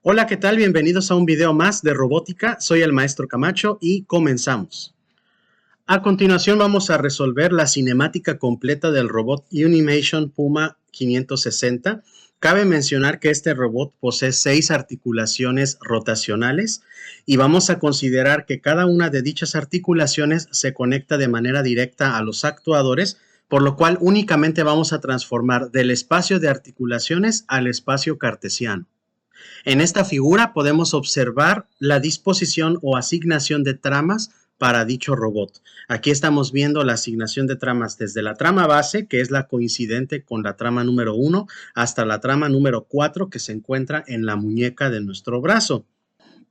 Hola, ¿qué tal? Bienvenidos a un video más de robótica. Soy el maestro Camacho y comenzamos. A continuación vamos a resolver la cinemática completa del robot Unimation Puma 560. Cabe mencionar que este robot posee 6 articulaciones rotacionales y vamos a considerar que cada una de dichas articulaciones se conecta de manera directa a los actuadores, por lo cual únicamente vamos a transformar del espacio de articulaciones al espacio cartesiano. En esta figura podemos observar la disposición o asignación de tramas para dicho robot. Aquí estamos viendo la asignación de tramas desde la trama base, que es la coincidente con la trama número 1, hasta la trama número 4, que se encuentra en la muñeca de nuestro brazo.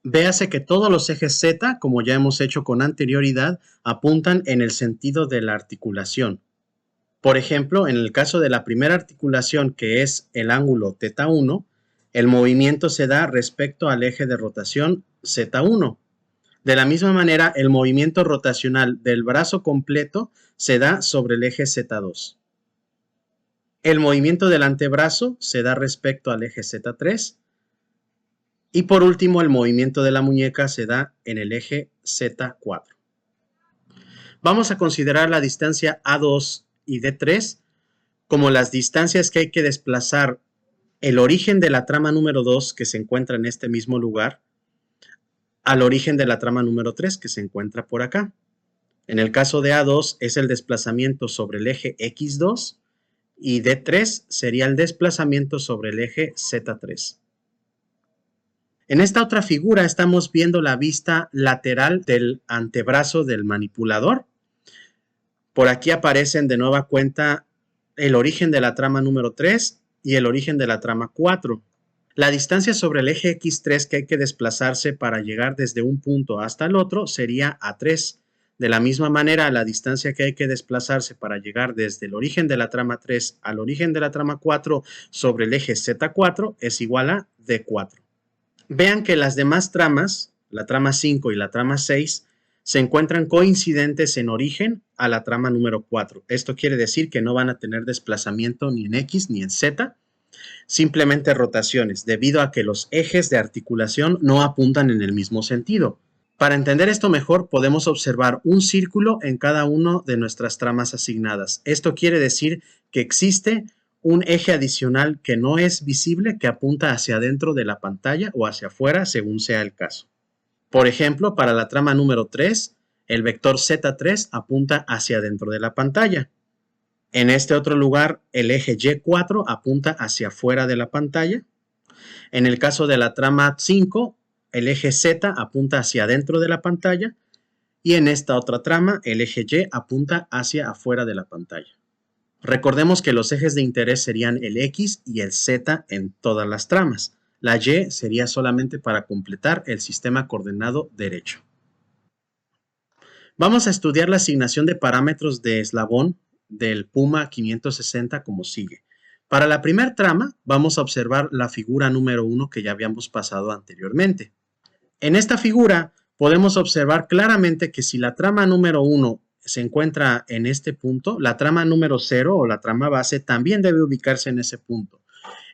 Véase que todos los ejes Z, como ya hemos hecho con anterioridad, apuntan en el sentido de la articulación. Por ejemplo, en el caso de la primera articulación, que es el ángulo θ1, el movimiento se da respecto al eje de rotación Z1. De la misma manera, el movimiento rotacional del brazo completo se da sobre el eje Z2. El movimiento del antebrazo se da respecto al eje Z3. Y por último, el movimiento de la muñeca se da en el eje Z4. Vamos a considerar la distancia A2 y D3 como las distancias que hay que desplazar el origen de la trama número 2, que se encuentra en este mismo lugar, al origen de la trama número 3, que se encuentra por acá. En el caso de A2 es el desplazamiento sobre el eje X2 y D3 sería el desplazamiento sobre el eje Z3. En esta otra figura estamos viendo la vista lateral del antebrazo del manipulador. Por aquí aparecen de nueva cuenta el origen de la trama número 3 y el origen de la trama 4. La distancia sobre el eje X3 que hay que desplazarse para llegar desde un punto hasta el otro sería A3. De la misma manera, la distancia que hay que desplazarse para llegar desde el origen de la trama 3 al origen de la trama 4 sobre el eje Z4 es igual a D4. Vean que las demás tramas, la trama 5 y la trama 6, se encuentran coincidentes en origen a la trama número 4. Esto quiere decir que no van a tener desplazamiento ni en X ni en Z, simplemente rotaciones, debido a que los ejes de articulación no apuntan en el mismo sentido. Para entender esto mejor, podemos observar un círculo en cada una de nuestras tramas asignadas. Esto quiere decir que existe un eje adicional que no es visible, que apunta hacia adentro de la pantalla o hacia afuera, según sea el caso. Por ejemplo, para la trama número 3, el vector Z3 apunta hacia adentro de la pantalla. En este otro lugar, el eje Y4 apunta hacia afuera de la pantalla. En el caso de la trama 5, el eje Z apunta hacia adentro de la pantalla. Y en esta otra trama, el eje Y apunta hacia afuera de la pantalla. Recordemos que los ejes de interés serían el X y el Z en todas las tramas. La Y sería solamente para completar el sistema coordenado derecho. Vamos a estudiar la asignación de parámetros de eslabón del Puma 560 como sigue. Para la primera trama vamos a observar la figura número 1 que ya habíamos pasado anteriormente. En esta figura podemos observar claramente que si la trama número 1 se encuentra en este punto, la trama número 0 o la trama base también debe ubicarse en ese punto.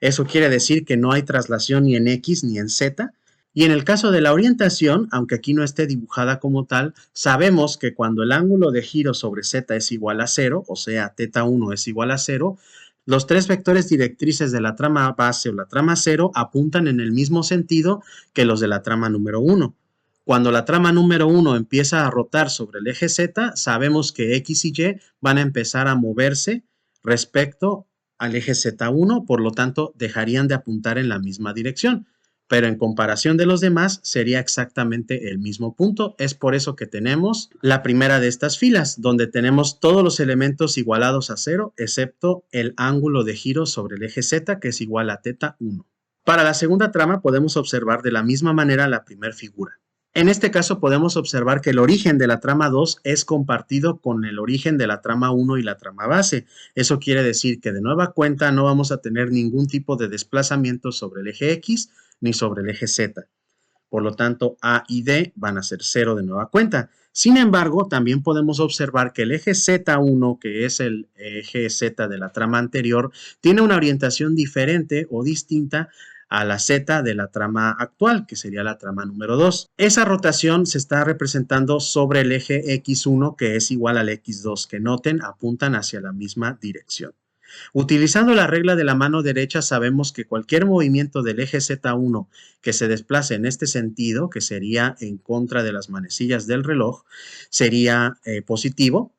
Eso quiere decir que no hay traslación ni en X ni en Z. Y en el caso de la orientación, aunque aquí no esté dibujada como tal, sabemos que cuando el ángulo de giro sobre Z es igual a 0, o sea, θ1 es igual a 0, los tres vectores directrices de la trama base o la trama 0 apuntan en el mismo sentido que los de la trama número 1. Cuando la trama número 1 empieza a rotar sobre el eje Z, sabemos que X y Y van a empezar a moverse respecto al eje Z1, por lo tanto, dejarían de apuntar en la misma dirección. Pero en comparación de los demás, sería exactamente el mismo punto. Es por eso que tenemos la primera de estas filas, donde tenemos todos los elementos igualados a 0, excepto el ángulo de giro sobre el eje Z, que es igual a θ1. Para la segunda trama podemos observar de la misma manera la primera figura. En este caso podemos observar que el origen de la trama 2 es compartido con el origen de la trama 1 y la trama base. Eso quiere decir que de nueva cuenta no vamos a tener ningún tipo de desplazamiento sobre el eje X ni sobre el eje Z. Por lo tanto, A y D van a ser 0 de nueva cuenta. Sin embargo, también podemos observar que el eje Z1, que es el eje Z de la trama anterior, tiene una orientación diferente o distinta a la Z de la trama actual, que sería la trama número 2. Esa rotación se está representando sobre el eje X1, que es igual al X2, que noten, apuntan hacia la misma dirección. Utilizando la regla de la mano derecha, sabemos que cualquier movimiento del eje Z1 que se desplace en este sentido, que sería en contra de las manecillas del reloj, sería positivo,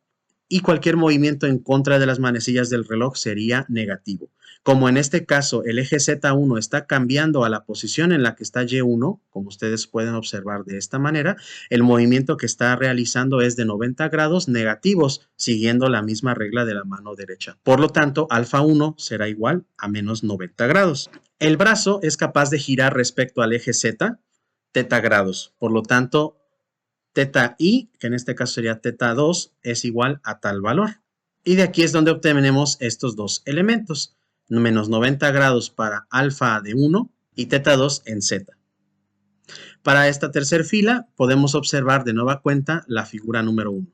y cualquier movimiento en contra de las manecillas del reloj sería negativo. Como en este caso el eje Z1 está cambiando a la posición en la que está Y1, como ustedes pueden observar de esta manera, el movimiento que está realizando es de 90 grados negativos, siguiendo la misma regla de la mano derecha. Por lo tanto, alfa 1 será igual a menos 90 grados. El brazo es capaz de girar respecto al eje Z, teta grados. Por lo tanto, teta i, que en este caso sería teta 2, es igual a tal valor. Y de aquí es donde obtenemos estos dos elementos, menos 90 grados para alfa de 1 y teta 2 en z. Para esta tercera fila podemos observar de nueva cuenta la figura número 1.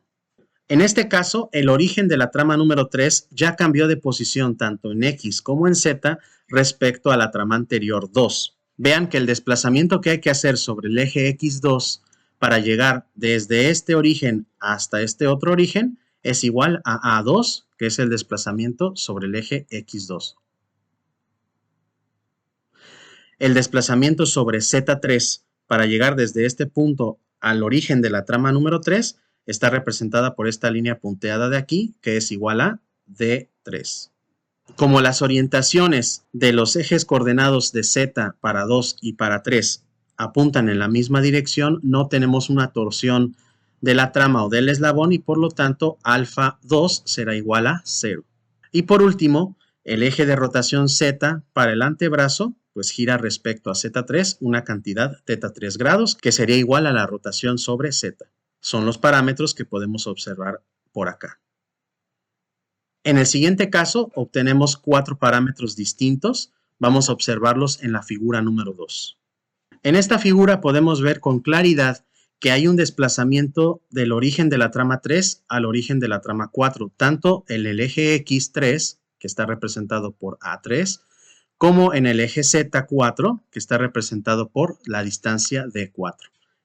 En este caso, el origen de la trama número 3 ya cambió de posición tanto en X como en Z respecto a la trama anterior 2. Vean que el desplazamiento que hay que hacer sobre el eje X2 para llegar desde este origen hasta este otro origen es igual a A2, que es el desplazamiento sobre el eje X2. El desplazamiento sobre Z3 para llegar desde este punto al origen de la trama número 3 está representada por esta línea punteada de aquí, que es igual a D3. Como las orientaciones de los ejes coordenados de Z para 2 y para 3 apuntan en la misma dirección, no tenemos una torsión de la trama o del eslabón y por lo tanto alfa 2 será igual a 0. Y por último, el eje de rotación Z para el antebrazo pues gira respecto a Z3 una cantidad teta 3 grados que sería igual a la rotación sobre Z. Son los parámetros que podemos observar por acá. En el siguiente caso obtenemos 4 parámetros distintos. Vamos a observarlos en la figura número 2. En esta figura podemos ver con claridad que hay un desplazamiento del origen de la trama 3 al origen de la trama 4, tanto en el eje X3, que está representado por A3, como en el eje Z4, que está representado por la distancia D4.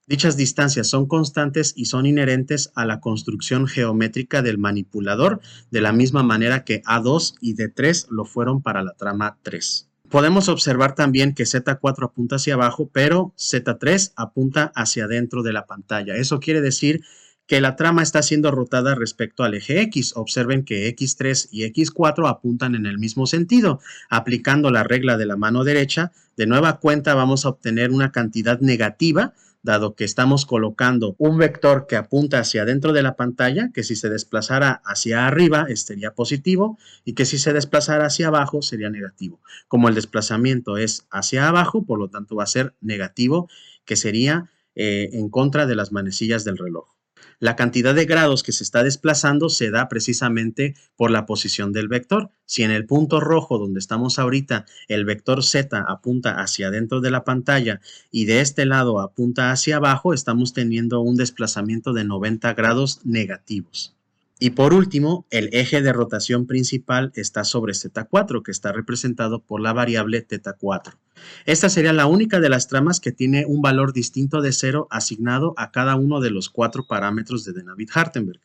Dichas distancias son constantes y son inherentes a la construcción geométrica del manipulador, de la misma manera que A2 y D3 lo fueron para la trama 3. Podemos observar también que Z4 apunta hacia abajo, pero Z3 apunta hacia adentro de la pantalla. Eso quiere decir que la trama está siendo rotada respecto al eje X. Observen que X3 y X4 apuntan en el mismo sentido. Aplicando la regla de la mano derecha, de nueva cuenta vamos a obtener una cantidad negativa, dado que estamos colocando un vector que apunta hacia adentro de la pantalla, que si se desplazara hacia arriba sería positivo y que si se desplazara hacia abajo sería negativo. Como el desplazamiento es hacia abajo, por lo tanto va a ser negativo, que sería en contra de las manecillas del reloj. La cantidad de grados que se está desplazando se da precisamente por la posición del vector. Si en el punto rojo donde estamos ahorita el vector Z apunta hacia adentro de la pantalla y de este lado apunta hacia abajo, estamos teniendo un desplazamiento de 90 grados negativos. Y por último, el eje de rotación principal está sobre Z4, que está representado por la variable θ4. Esta sería la única de las tramas que tiene un valor distinto de 0 asignado a cada uno de los 4 parámetros de De Navid-Hartenberg.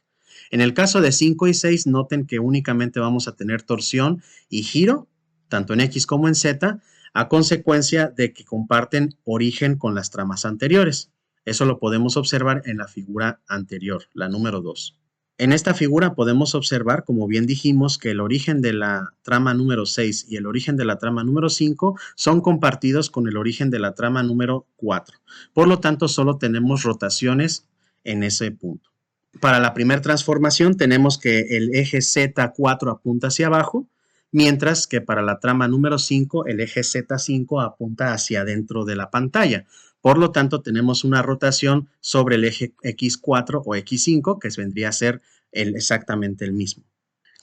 En el caso de 5 y 6, noten que únicamente vamos a tener torsión y giro, tanto en X como en Z, a consecuencia de que comparten origen con las tramas anteriores. Eso lo podemos observar en la figura anterior, la número 2. En esta figura podemos observar, como bien dijimos, que el origen de la trama número 6 y el origen de la trama número 5 son compartidos con el origen de la trama número 4. Por lo tanto, solo tenemos rotaciones en ese punto. Para la primera transformación tenemos que el eje Z4 apunta hacia abajo, mientras que para la trama número 5 el eje Z5 apunta hacia adentro de la pantalla. Por lo tanto, tenemos una rotación sobre el eje X4 o X5, que vendría a ser exactamente el mismo.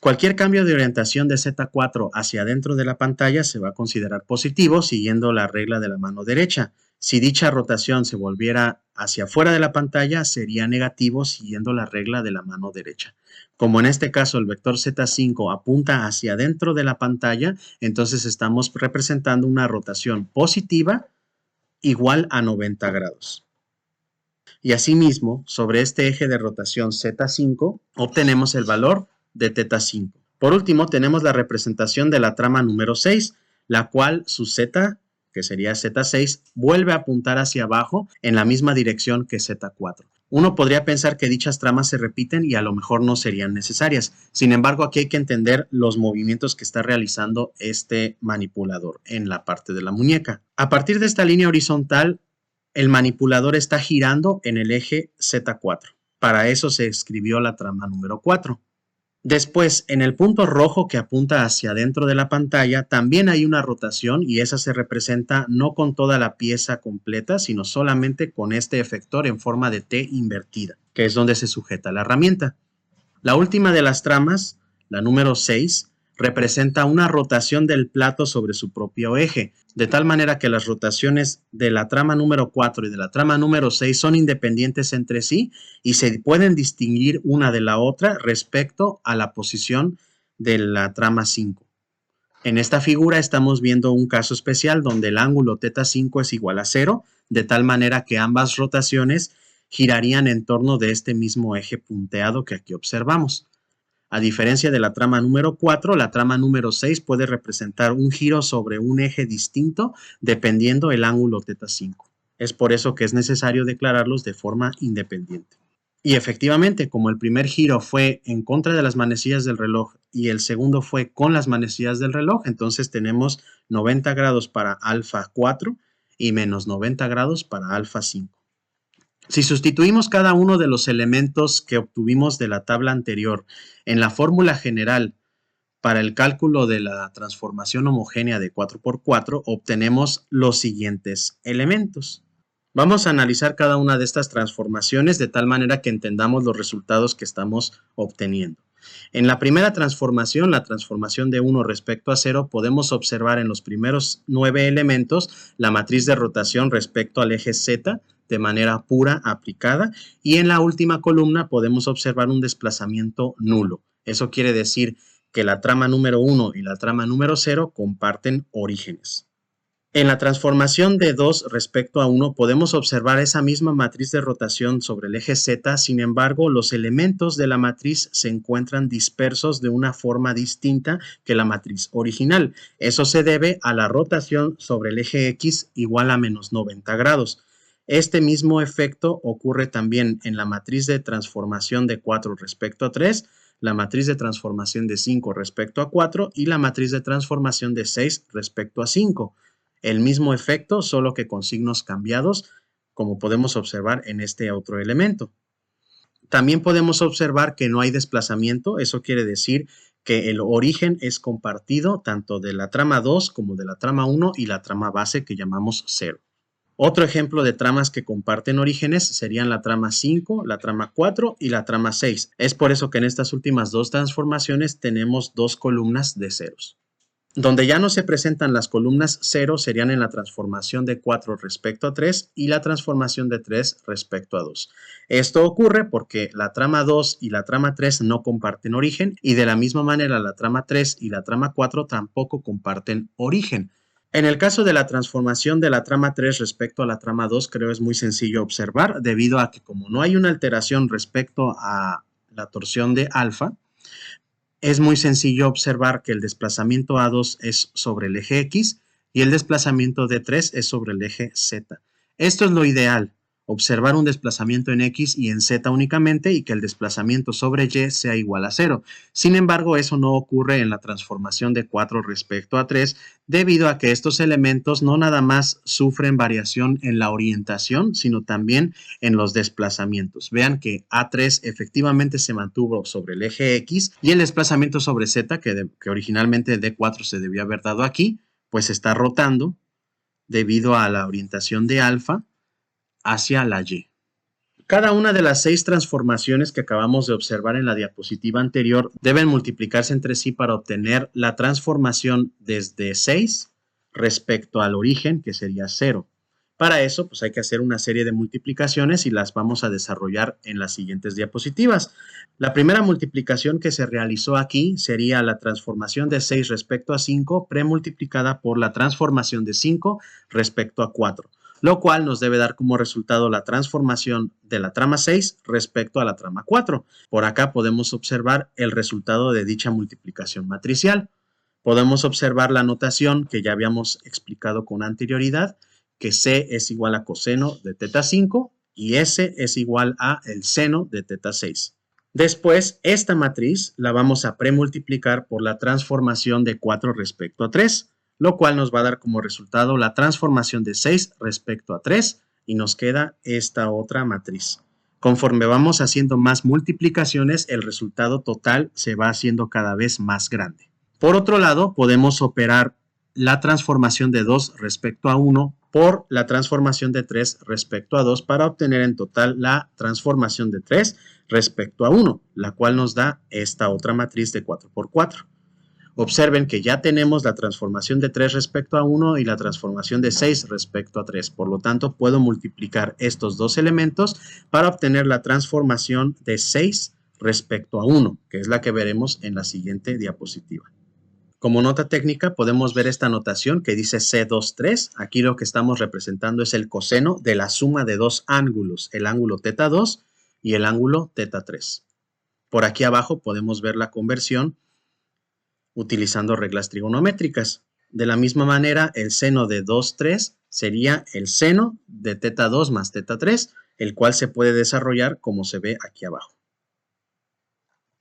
Cualquier cambio de orientación de Z4 hacia adentro de la pantalla se va a considerar positivo siguiendo la regla de la mano derecha, Si dicha rotación se volviera hacia afuera de la pantalla, sería negativo siguiendo la regla de la mano derecha. Como en este caso el vector Z5 apunta hacia adentro de la pantalla, entonces estamos representando una rotación positiva igual a 90 grados. Y asimismo, sobre este eje de rotación Z5, obtenemos el valor de θ5. Por último, tenemos la representación de la trama número 6, la cual su Z, que sería Z6, vuelve a apuntar hacia abajo en la misma dirección que Z4. Uno podría pensar que dichas tramas se repiten y a lo mejor no serían necesarias. Sin embargo, aquí hay que entender los movimientos que está realizando este manipulador en la parte de la muñeca. A partir de esta línea horizontal, el manipulador está girando en el eje Z4. Para eso se escribió la trama número 4. Después, en el punto rojo que apunta hacia adentro de la pantalla, también hay una rotación y esa se representa no con toda la pieza completa, sino solamente con este efector en forma de T invertida, que es donde se sujeta la herramienta. La última de las tramas, la número 6, representa una rotación del plato sobre su propio eje, de tal manera que las rotaciones de la trama número 4 y de la trama número 6 son independientes entre sí y se pueden distinguir una de la otra respecto a la posición de la trama 5. En esta figura estamos viendo un caso especial donde el ángulo θ5 es igual a 0, de tal manera que ambas rotaciones girarían en torno de este mismo eje punteado que aquí observamos. A diferencia de la trama número 4, la trama número 6 puede representar un giro sobre un eje distinto dependiendo el ángulo θ5. Es por eso que es necesario declararlos de forma independiente. Y efectivamente, como el primer giro fue en contra de las manecillas del reloj y el segundo fue con las manecillas del reloj, entonces tenemos 90 grados para alfa 4 y menos 90 grados para alfa 5. Si sustituimos cada uno de los elementos que obtuvimos de la tabla anterior en la fórmula general para el cálculo de la transformación homogénea de 4×4, obtenemos los siguientes elementos. Vamos a analizar cada una de estas transformaciones de tal manera que entendamos los resultados que estamos obteniendo. En la primera transformación, la transformación de 1 respecto a 0, podemos observar en los primeros 9 elementos la matriz de rotación respecto al eje Z de manera pura aplicada y en la última columna podemos observar un desplazamiento nulo. Eso quiere decir que la trama número 1 y la trama número 0 comparten orígenes. En la transformación de 2 respecto a 1 podemos observar esa misma matriz de rotación sobre el eje Z, sin embargo los elementos de la matriz se encuentran dispersos de una forma distinta que la matriz original. Eso se debe a la rotación sobre el eje X igual a menos 90 grados. Este mismo efecto ocurre también en la matriz de transformación de 4 respecto a 3, la matriz de transformación de 5 respecto a 4 y la matriz de transformación de 6 respecto a 5. El mismo efecto, solo que con signos cambiados, como podemos observar en este otro elemento. También podemos observar que no hay desplazamiento, eso quiere decir que el origen es compartido tanto de la trama 2 como de la trama 1 y la trama base que llamamos 0. Otro ejemplo de tramas que comparten orígenes serían la trama 5, la trama 4 y la trama 6. Es por eso que en estas últimas dos transformaciones tenemos dos columnas de ceros. Donde ya no se presentan las columnas 0 serían en la transformación de 4 respecto a 3 y la transformación de 3 respecto a 2. Esto ocurre porque la trama 2 y la trama 3 no comparten origen y de la misma manera la trama 3 y la trama 4 tampoco comparten origen. En el caso de la transformación de la trama 3 respecto a la trama 2, creo es muy sencillo observar, debido a que como no hay una alteración respecto a la torsión de alfa, es muy sencillo observar que el desplazamiento A2 es sobre el eje X y el desplazamiento D3 es sobre el eje Z. Esto es lo ideal, observar un desplazamiento en X y en Z únicamente y que el desplazamiento sobre Y sea igual a 0. Sin embargo, eso no ocurre en la transformación de 4 respecto a 3 debido a que estos elementos no nada más sufren variación en la orientación, sino también en los desplazamientos. Vean que A3 efectivamente se mantuvo sobre el eje X y el desplazamiento sobre Z, que originalmente D4 se debió haber dado aquí, pues está rotando debido a la orientación de alfa hacia la Y. Cada una de las 6 transformaciones que acabamos de observar en la diapositiva anterior deben multiplicarse entre sí para obtener la transformación desde 6 respecto al origen, que sería 0. Para eso, pues hay que hacer una serie de multiplicaciones y las vamos a desarrollar en las siguientes diapositivas. La primera multiplicación que se realizó aquí sería la transformación de 6 respecto a 5 premultiplicada por la transformación de 5 respecto a 4, lo cual nos debe dar como resultado la transformación de la trama 6 respecto a la trama 4. Por acá podemos observar el resultado de dicha multiplicación matricial. Podemos observar la notación que ya habíamos explicado con anterioridad, que C es igual a coseno de teta 5 y S es igual a el seno de teta 6. Después, esta matriz la vamos a premultiplicar por la transformación de 4 respecto a 3, lo cual nos va a dar como resultado la transformación de 6 respecto a 3 y nos queda esta otra matriz. Conforme vamos haciendo más multiplicaciones, el resultado total se va haciendo cada vez más grande. Por otro lado, podemos operar la transformación de 2 respecto a 1 por la transformación de 3 respecto a 2 para obtener en total la transformación de 3 respecto a 1, la cual nos da esta otra matriz de 4 por 4. Observen que ya tenemos la transformación de 3 respecto a 1 y la transformación de 6 respecto a 3. Por lo tanto, puedo multiplicar estos dos elementos para obtener la transformación de 6 respecto a 1, que es la que veremos en la siguiente diapositiva. Como nota técnica podemos ver esta notación que dice C23. Aquí lo que estamos representando es el coseno de la suma de dos ángulos, el ángulo teta 2 y el ángulo teta 3. Por aquí abajo podemos ver la conversión utilizando reglas trigonométricas. De la misma manera, el seno de 2, 3 sería el seno de teta 2 más teta 3, el cual se puede desarrollar como se ve aquí abajo.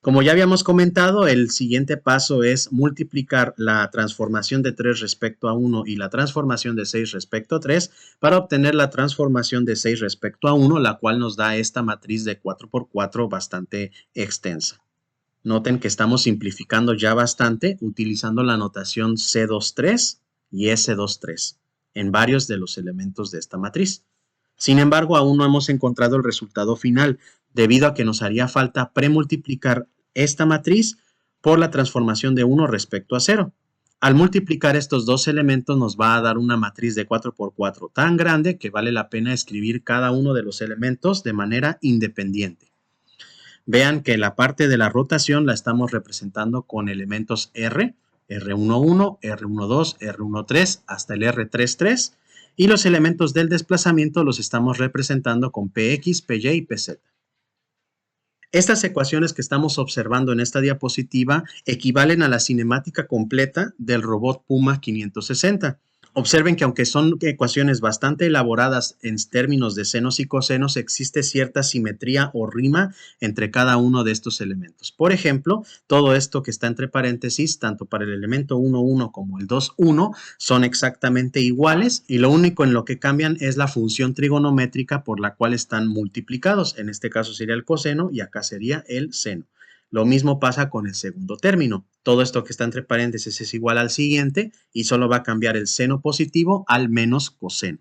Como ya habíamos comentado, el siguiente paso es multiplicar la transformación de 3 respecto a 1 y la transformación de 6 respecto a 3 para obtener la transformación de 6 respecto a 1, la cual nos da esta matriz de 4 por 4 bastante extensa. Noten que estamos simplificando ya bastante utilizando la notación C23 y S23 en varios de los elementos de esta matriz. Sin embargo, aún no hemos encontrado el resultado final, debido a que nos haría falta premultiplicar esta matriz por la transformación de 1 respecto a 0. Al multiplicar estos dos elementos nos va a dar una matriz de 4 por 4 tan grande que vale la pena escribir cada uno de los elementos de manera independiente. Vean que la parte de la rotación la estamos representando con elementos R, R11, R12, R13 hasta el R33, y los elementos del desplazamiento los estamos representando con Px, Py y Pz. Estas ecuaciones que estamos observando en esta diapositiva equivalen a la cinemática completa del robot Puma 560. Observen que aunque son ecuaciones bastante elaboradas en términos de senos y cosenos, existe cierta simetría o rima entre cada uno de estos elementos. Por ejemplo, todo esto que está entre paréntesis, tanto para el elemento 1,1 como el 2,1, son exactamente iguales y lo único en lo que cambian es la función trigonométrica por la cual están multiplicados. En este caso sería el coseno y acá sería el seno. Lo mismo pasa con el segundo término. Todo esto que está entre paréntesis es igual al siguiente y solo va a cambiar el seno positivo al menos coseno.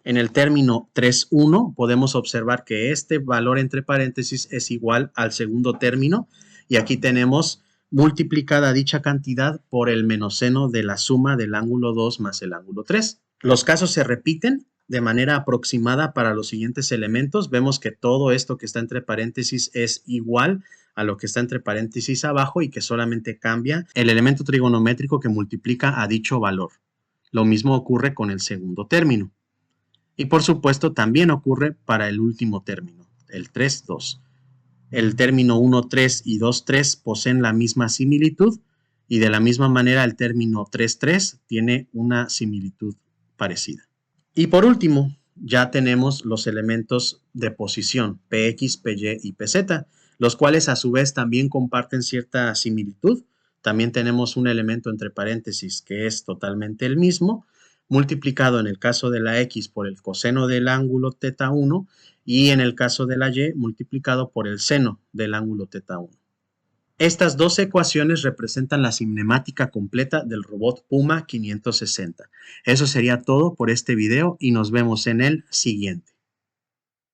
En el término 3,1 podemos observar que este valor entre paréntesis es igual al segundo término y aquí tenemos multiplicada dicha cantidad por el menos seno de la suma del ángulo 2 más el ángulo 3. Los casos se repiten de manera aproximada para los siguientes elementos. Vemos que todo esto que está entre paréntesis es igual a lo que está entre paréntesis abajo y que solamente cambia el elemento trigonométrico que multiplica a dicho valor. Lo mismo ocurre con el segundo término. Y por supuesto también ocurre para el último término, el 3,2. El término 1,3 y 2,3 poseen la misma similitud y de la misma manera el término 3,3 tiene una similitud parecida. Y por último, ya tenemos los elementos de posición, Px, Py y Pz, los cuales a su vez también comparten cierta similitud. También tenemos un elemento entre paréntesis que es totalmente el mismo, multiplicado en el caso de la x por el coseno del ángulo θ1 y en el caso de la y multiplicado por el seno del ángulo θ1. Estas dos ecuaciones representan la cinemática completa del robot Puma 560. Eso sería todo por este video y nos vemos en el siguiente.